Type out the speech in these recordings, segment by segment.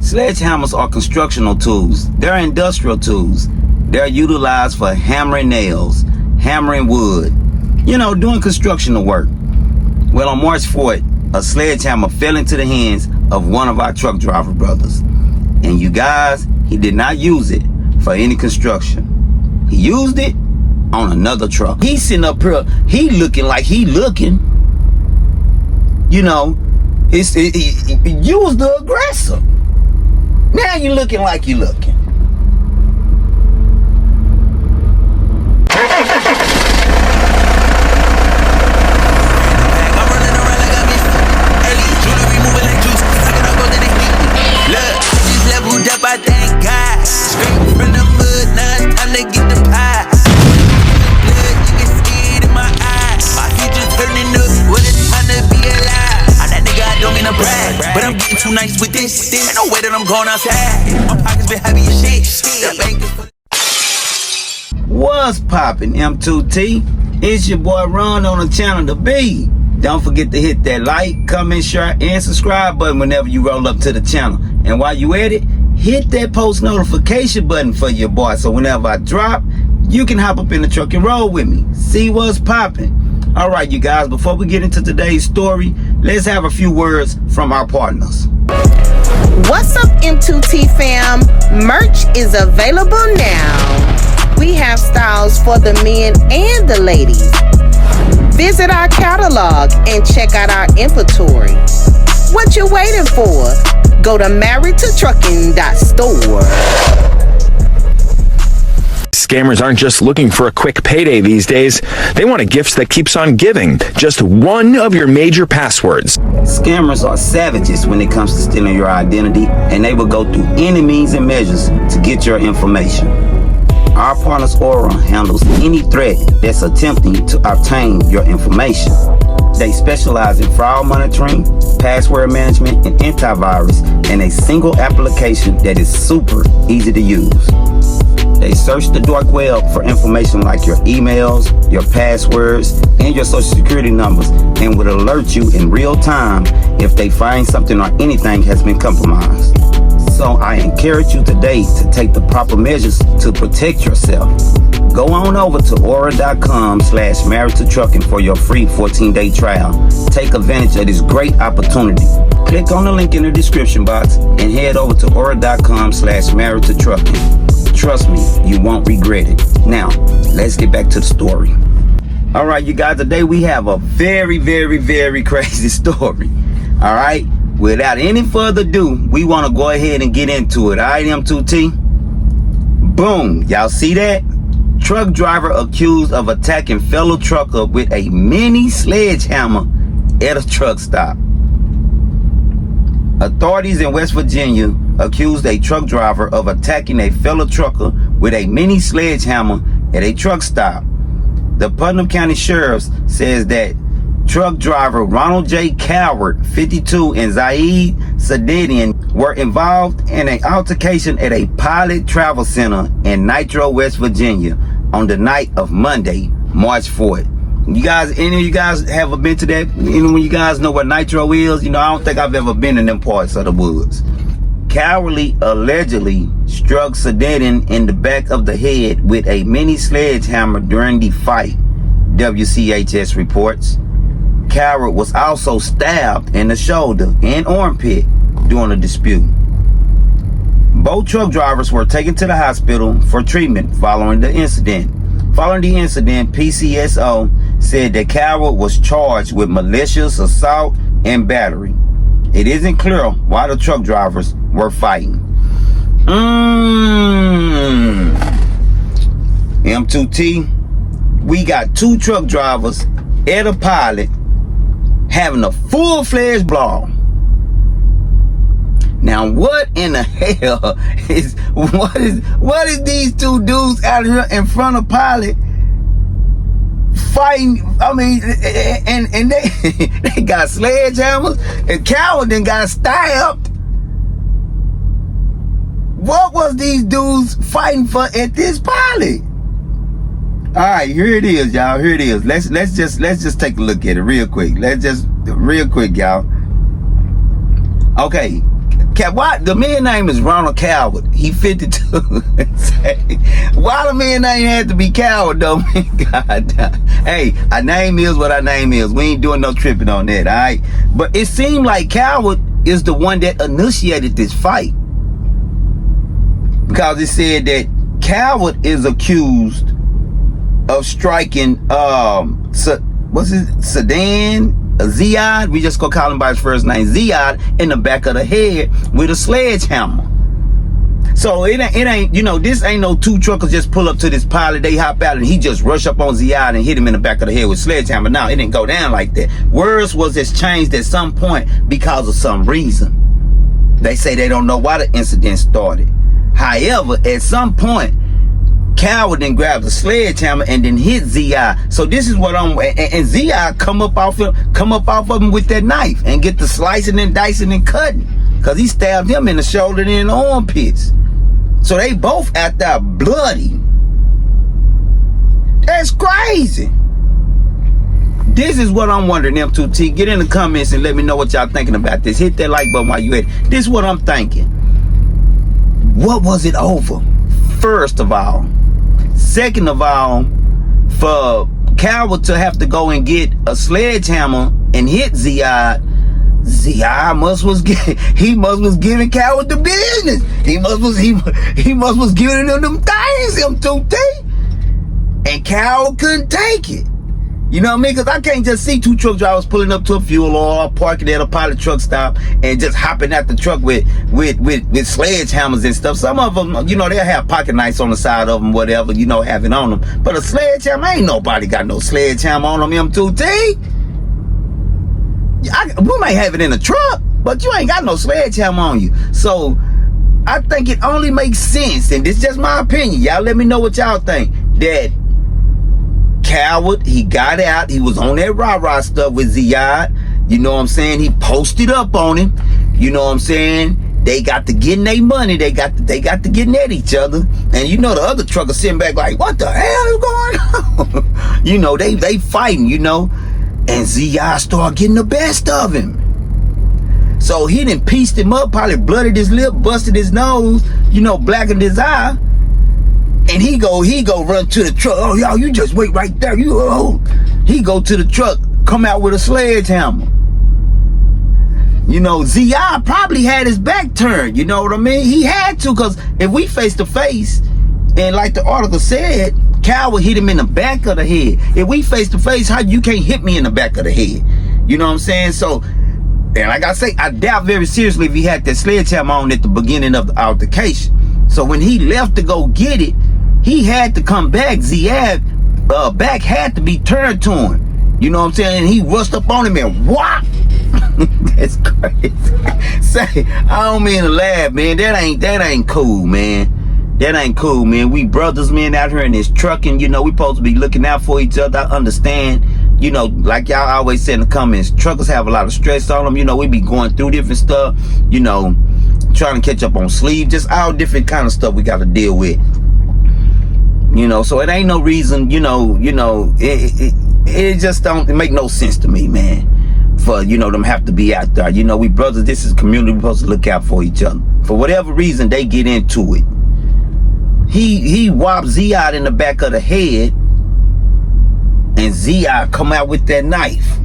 Sledgehammers are constructional tools. They're industrial tools. They're utilized for hammering nails, hammering wood, doing constructional work. Well, on March 4th, a sledgehammer fell into the hands of one of our truck driver brothers. And you guys, he did not use it for any construction. He used it on another truck. He's sitting up here, he looking like he looking. You was the aggressor. Now you looking like you looking. I thank God. Straight from the mud, now it's time to get the pie. Blood, you can see it in my eyes. My future turning up, what it's time to be alive. I'm that nigga, I don't mean to brag, but I'm getting too nice with this. Ain't no way that I'm going outside. My pockets been heavy as shit. The bank is... What's poppin', M2T? It's your boy Ron on the channel to be. Don't forget to hit that like, comment, share, and subscribe button whenever you roll up to the channel. And while you at it, hit that post notification button for your boy, so whenever I drop, you can hop up in the truck and roll with me. See what's popping. All right, you guys, before we get into today's story, let's have a few words from our partners. What's up, M2T fam? Merch is available now. We have styles for the men and the ladies. Visit our catalog and check out our inventory. What you waiting for? Go to marriedtotrucking.store. Scammers aren't just looking for a quick payday these days. They want a gift that keeps on giving. Just one of your major passwords. Scammers are savages when it comes to stealing your identity, and they will go through any means and measures to get your information. Our partners Aura handles any threat that's attempting to obtain your information. They specialize in fraud monitoring, password management, and antivirus in a single application that is super easy to use. They search the dark web for information like your emails, your passwords, and your social security numbers, and would alert you in real time if they find something or anything has been compromised. So I encourage you today to take the proper measures to protect yourself. Go on over to aura.com/marriedtotrucking for your free 14-day trial. Take advantage of this great opportunity. Click on the link in the description box and head over to aura.com/marriedtotrucking. Trust me, you won't regret it. Now, let's get back to the story. All right, you guys, today we have a very, very, very crazy story. All right, without any further ado, we want to go ahead and get into it. All right, M2T? Boom, y'all see that? Truck driver accused of attacking fellow trucker with a mini sledgehammer at a truck stop. Authorities in West Virginia accused a truck driver of attacking a fellow trucker with a mini sledgehammer at a truck stop. The Putnam County Sheriff says that truck driver Ronald J. Coward, 52, and Zaid Sadedian were involved in an altercation at a Pilot Travel Center in Nitro, West Virginia on the night of Monday, March 4th. You guys, any of you guys ever been to that? When you guys know what Nitro is, I don't think I've ever been in them parts of the woods. Cowardly allegedly struck Sadedian in the back of the head with a mini sledgehammer during the fight, WCHS reports. Coward was also stabbed in the shoulder and armpit during a dispute. Both truck drivers were taken to the hospital for treatment following the incident. Following the incident, PCSO said that Coward was charged with malicious assault and battery. It isn't clear why the truck drivers were fighting. M2T, we got two truck drivers at a Pilot having a full-fledged brawl. Now, what in the hell is what is these two dudes out here in front of Pilot fighting? I mean, and they got sledgehammers, and Coward then got stabbed. What was these dudes fighting for at this Pilot? All right, here it is, y'all. Here it is. Let's just take a look at it real quick. Real quick, y'all. Okay, Why the man name is Ronald Coward? He 52. Why the man name had to be Coward though, man? God damn. Hey, our name is what our name is. We ain't doing no tripping on that, all right? But it seemed like Coward is the one that initiated this fight, because it said that Coward is accused of striking what's his Ziad, we just gonna call him by his first name, Ziad, in the back of the head with a sledgehammer. So it ain't, you know, this ain't no two truckers just pull up to this pilot, they hop out and he just rush up on Ziad and hit him in the back of the head with a sledgehammer. No, it didn't go down like that. Words was exchanged at some point because of some reason. They say they don't know why the incident started. However, at some point, Coward then grabbed a sledgehammer and then hit Ziad. So this is what and Ziad come up off of him with that knife and get the slicing and dicing and cutting, because he stabbed him in the shoulder and in the armpits. So they both out there bloody. That's crazy. This is what I'm wondering, M2T. Get in the comments and let me know what y'all thinking about this. Hit that like button while you at it. This is what I'm thinking. What was it over? First of all. Second of all, for Coward to have to go and get a sledgehammer and hit Ziad must was giving Coward the business. He must was giving him them things, M2T. And Coward couldn't take it. You know what I mean? Because I can't just see two truck drivers pulling up to a fuel oil, parking at a pilot truck stop, and just hopping out the truck with sledgehammers and stuff. Some of them, you know, they'll have pocket knives on the side of them, whatever, you know, have it on them. But a sledgehammer, ain't nobody got no sledgehammer on them, M2T. We might have it in a truck, but you ain't got no sledgehammer on you. So I think it only makes sense, and this is just my opinion. Y'all let me know what y'all think. That Coward, he got out, he was on that rah-rah stuff with Ziad, you know what I'm saying? He posted up on him, you know what I'm saying? They got to getting their money, they got to getting at each other, and you know the other truckers sitting back like, what the hell is going on? You know, they fighting, you know, and Ziad started getting the best of him. So he done pieced him up, probably blooded his lip, busted his nose, you know, blackened his eye. And he go run to the truck. Oh, y'all, you just wait right there. He go to the truck, come out with a sledgehammer. You know, Ziad probably had his back turned. You know what I mean? He had to, because if we face to face, and like the article said, Coward hit him in the back of the head. If we face to face, how you can't hit me in the back of the head? You know what I'm saying? So, and like I say, I doubt very seriously if he had that sledgehammer on at the beginning of the altercation. So when he left to go get it, he had to come back. Ziad back had to be turned to him. You know what I'm saying? And he rushed up on him and whop. That's crazy. Say, I don't mean to laugh, man. That ain't cool, man. That ain't cool, man. We brothers, man, out here in this trucking. You know, we supposed to be looking out for each other. I understand. You know, like y'all always say in the comments, truckers have a lot of stress on them. You know, we be going through different stuff. You know, trying to catch up on sleep. Just all different kind of stuff we got to deal with. You know, so it ain't no reason, you know, it just don't make no sense to me, man, for, you know, them have to be out there. You know, we brothers, this is community, we're supposed to look out for each other. For whatever reason, they get into it. He whopped Ziad in the back of the head, and Ziad come out with that knife.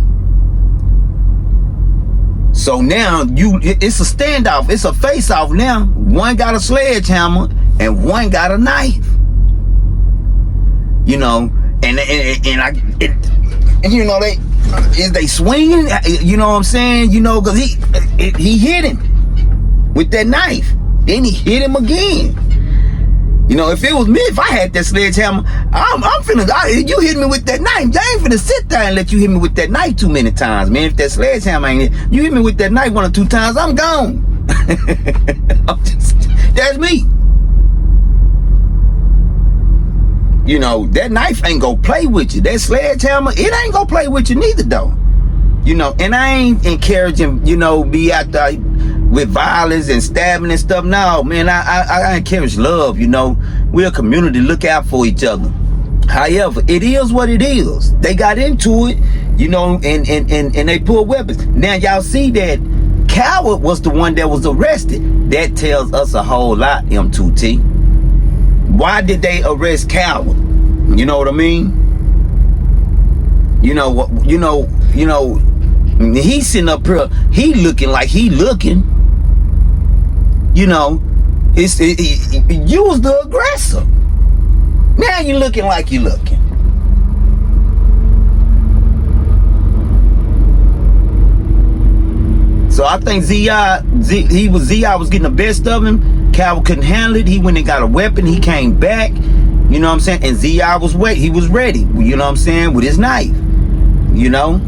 So now, it's a standoff, it's a face-off now. One got a sledgehammer, and one got a knife. You know, and you know, they swinging, you know what I'm saying? You know, because he hit him with that knife. Then he hit him again. You know, if it was me, if I had that sledgehammer, I'm finna, you hit me with that knife. I ain't finna sit there and let you hit me with that knife too many times, man. If that sledgehammer ain't it, you hit me with that knife 1 or 2 times, I'm gone. That's me. You know, that knife ain't gonna play with you. That sledgehammer, it ain't gonna play with you neither, though. You know, and I ain't encouraging, you know, be out there with violence and stabbing and stuff. No, man, I encourage love, you know. We're a community, look out for each other. However, it is what it is. They got into it, you know, and they pulled weapons. Now, y'all see that Coward was the one that was arrested. That tells us a whole lot, M2T. Why did they arrest Coward? You know what I mean? You know, he's sitting up here, he looking like he looking. You know, you was the aggressor. Now you looking like you looking. So I think Z.I. was getting the best of him. Coward couldn't handle it. He went and got a weapon. He came back. You know what I'm saying? And Z.I. was wet. He was ready. You know what I'm saying? With his knife. You know?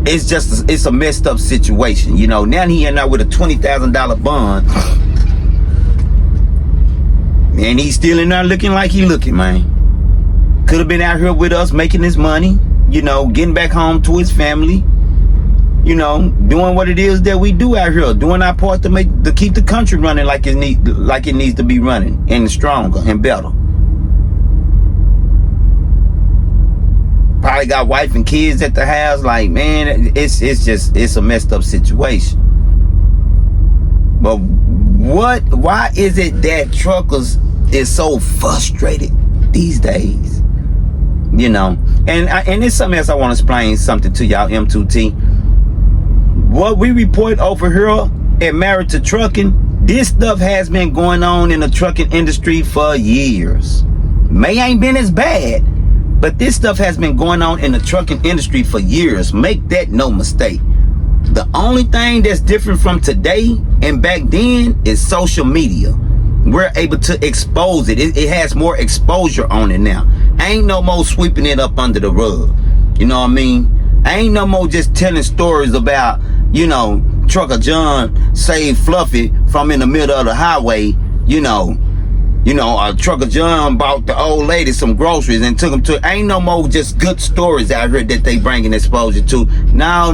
It's a messed up situation. You know, now he ended up with a $20,000 bond. And he's still in there looking like he looking, man. Could have been out here with us making his money. You know, getting back home to his family. You know, doing what it is that we do out here, doing our part to keep the country running like it needs to be running, and stronger and better. Probably got wife and kids at the house. Like, man, it's a messed up situation. But why is it that truckers is so frustrated these days? You know, and it's something else I want to explain something to y'all, M2T. What we report over here at Married to Trucking, this stuff has been going on in the trucking industry for years. May ain't been as bad, but this stuff has been going on in the trucking industry for years. Make that no mistake. The only thing that's different from today and back then is social media. We're able to expose it. It has more exposure on it now. Ain't no more sweeping it up under the rug. You know what I mean? Ain't no more just telling stories about, you know, Trucker John saved Fluffy from in the middle of the highway. You know, Trucker John bought the old lady some groceries and took them to. Ain't no more just good stories out here that they bringing exposure to. Now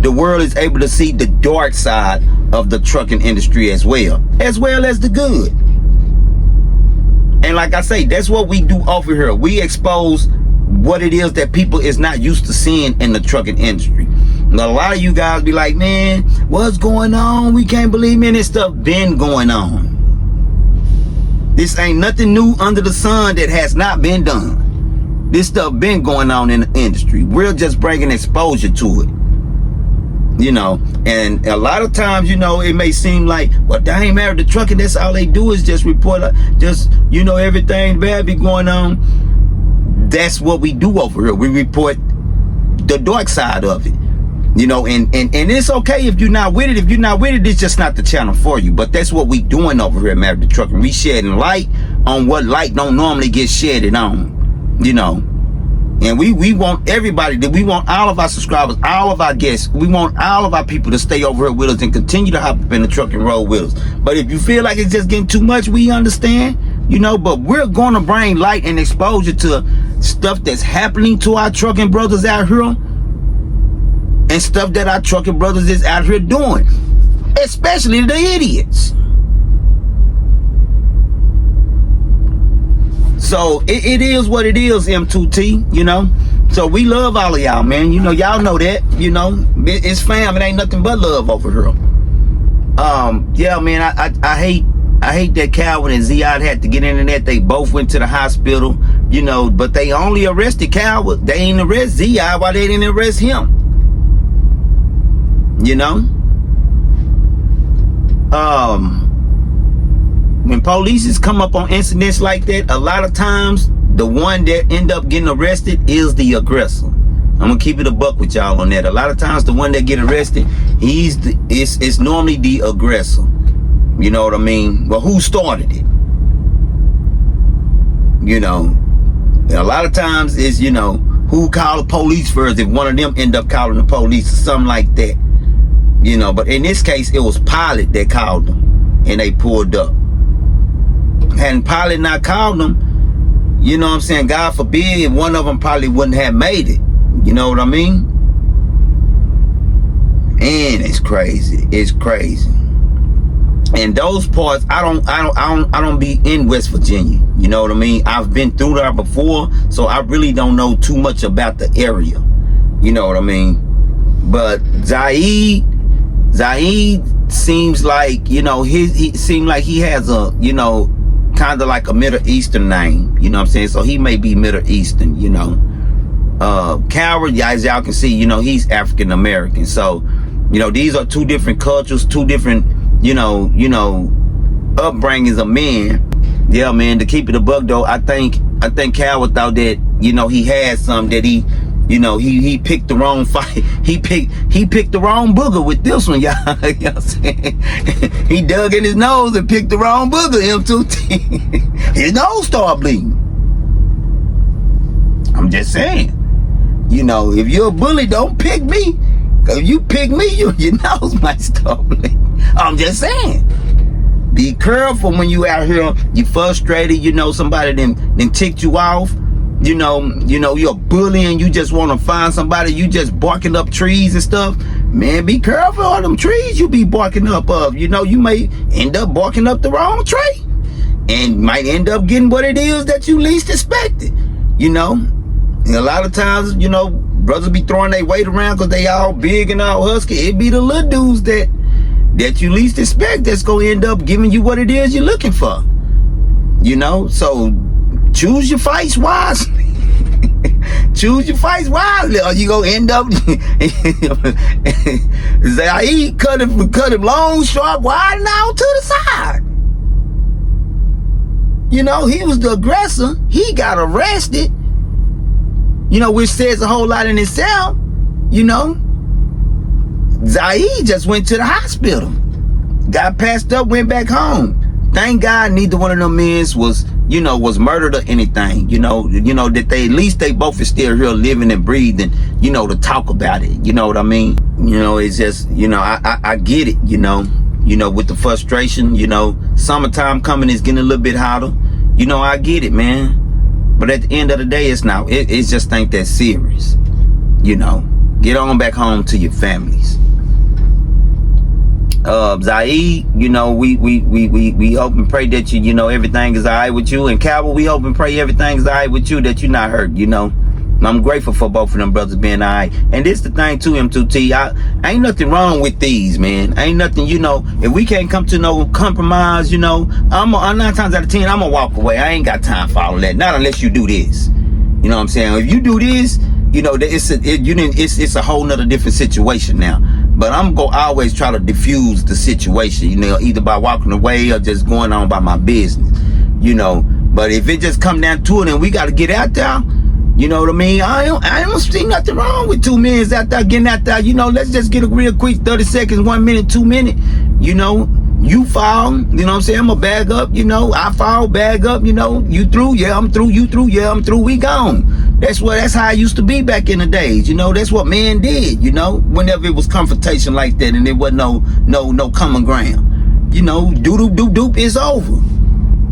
the world is able to see the dark side of the trucking industry as well as the good. And like I say, that's what we do over here. We expose what it is that people is not used to seeing in the trucking industry. And a lot of you guys be like, man, what's going on? We can't believe, man, this stuff been going on. This ain't nothing new under the sun that has not been done. This stuff been going on in the industry. We're just bringing exposure to it. You know, and a lot of times, you know, it may seem like, well, they ain't Married to Trucking. That's all they do is just report, you know, everything bad be going on. That's what we do over here. We report the dark side of it. You know, and it's okay if you're not with it. If you're not with it, it's just not the channel for you. But that's what we doing over here at Married to Trucking. We shedding light on what light don't normally get shedded on. You know. And we want everybody, we want all of our subscribers, all of our guests, we want all of our people to stay over here with us and continue to hop up in the truck and roll with us. But if you feel like it's just getting too much, we understand, you know, but we're going to bring light and exposure to stuff that's happening to our trucking brothers out here and stuff that our trucking brothers is out here doing, especially the idiots. So it is what it is, M2T, you know. So we love all of y'all, man. You know, y'all know that, you know. It's fam. It ain't nothing but love over here. Yeah, man, I hate that Calvin and Z.I. had to get into that. They both went to the hospital, you know, but they only arrested Calvin. They ain't arrest Z.I. Why they didn't arrest him? You know? When police come up on incidents like that, a lot of times the one that end up getting arrested is the aggressor. I'm gonna keep it a buck with y'all on that. A lot of times the one that get arrested, it's normally the aggressor. You know what I mean? Well, who started it? You know, and a lot of times it's, you know, who called the police first, if one of them end up calling the police or something like that. You know, but in this case, it was Pilot that called them and they pulled up. Hadn't Pilot not called them, you know what I'm saying, God forbid, one of them probably wouldn't have made it. You know what I mean? And it's crazy. It's crazy. And those parts, I don't be in West Virginia. You know what I mean? I've been through there before, so I really don't know too much about the area. You know what I mean? But Zaid seems like, you know, he seems like he has a, you know, kind of like a Middle Eastern name, you know what I'm saying? So he may be Middle Eastern, you know. Coward, as y'all can see, you know, he's African American. So, you know, these are two different cultures, two different, you know, upbringings of men. Yeah, man, to keep it a buck though, I think Coward thought that, you know, he had some that he, you know, he picked the wrong fight. He picked the wrong booger with this one, y'all. You know what I'm saying? He dug in his nose and picked the wrong booger, M2T. His nose started bleeding. I'm just saying. You know, if you're a bully, don't pick me. Cause if you pick me, your nose might start bleeding. I'm just saying. Be careful when you out here, you frustrated, you know, somebody then ticked you off. You know, you're a bully and you just want to find somebody, you just barking up trees and stuff. Man, be careful of them trees you be barking up of. You know, you may end up barking up the wrong tree and might end up getting what it is that you least expected. You know, and a lot of times, you know, brothers be throwing their weight around because they all big and all husky. It be the little dudes that you least expect that's going to end up giving you what it is you're looking for. You know, so choose your fights wisely. Choose your fights wisely, or you gonna end up. Zaid cut him long, short, wide, and out to the side. You know, he was the aggressor. He got arrested. You know, which says a whole lot in itself. You know, Zaid just went to the hospital, got passed up, went back home. Thank God neither one of them men was murdered or anything. You know that at least they both are still here living and breathing, you know, to talk about it. You know what I mean? You know, it's just, you know, I get it, you know, with the frustration, you know, summertime coming is getting a little bit hotter. You know, I get it, man. But at the end of the day, it's just ain't that serious. You know, get on back home to your families. Zaid, you know, we hope and pray that you know, everything is all right with you. And Cowboy, we hope and pray everything is all right with you, that you're not hurt, you know. I'm grateful for both of them brothers being all right. And this the thing too, M2T, ain't nothing wrong with these, man. Ain't nothing, you know, if we can't come to no compromise, you know, I'm 9 times out of 10, I'm gonna walk away. I ain't got time for all that. Not unless you do this. You know what I'm saying? If you do this, you know, it's a whole nother different situation now. But I'm gonna always try to diffuse the situation, you know, either by walking away or just going on by my business, you know. But if it just come down to it and we gotta get out there, you know what I mean? I don't see nothing wrong with 2 minutes out there, getting out there. You know, let's just get a real quick 30 seconds, 1 minute, 2 minutes. You know, you fall, you know what I'm saying? I'm gonna bag up, you know, I fall, bag up, you know, you through, yeah, I'm through, you through, yeah, I'm through, we gone. That's how it used to be back in the days, you know. That's what men did, you know, whenever it was confrontation like that and there wasn't no common ground. You know, doop, it's over.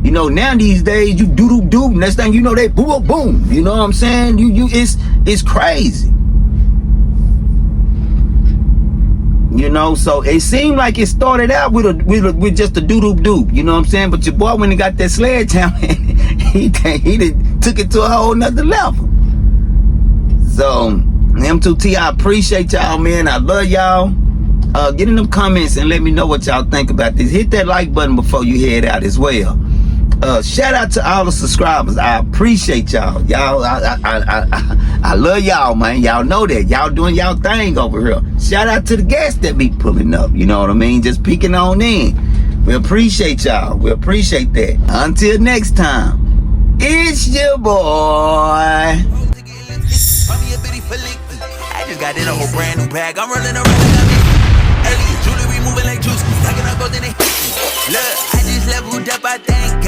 You know, now these days you doop, next thing you know they boom. You know what I'm saying? It's crazy. You know, so it seemed like it started out with just a doop. You know what I'm saying? But your boy, when he got that sledgehammer, he took it to a whole nother level. So M2T, I appreciate y'all, man. I love y'all. Get in them comments and let me know what y'all think about this. Hit that like button before you head out as well. Shout out to all the subscribers. I appreciate y'all. Y'all, I love y'all, man. Y'all know that. Y'all doing y'all thing over here. Shout out to the guests that be pulling up. You know what I mean? Just peeking on in. We appreciate y'all. We appreciate that. Until next time, it's your boy. I just got in a whole brand new bag. I'm running around like I'm jewelry moving like juice. Stacking up gold in it. Look, I just leveled up, I think.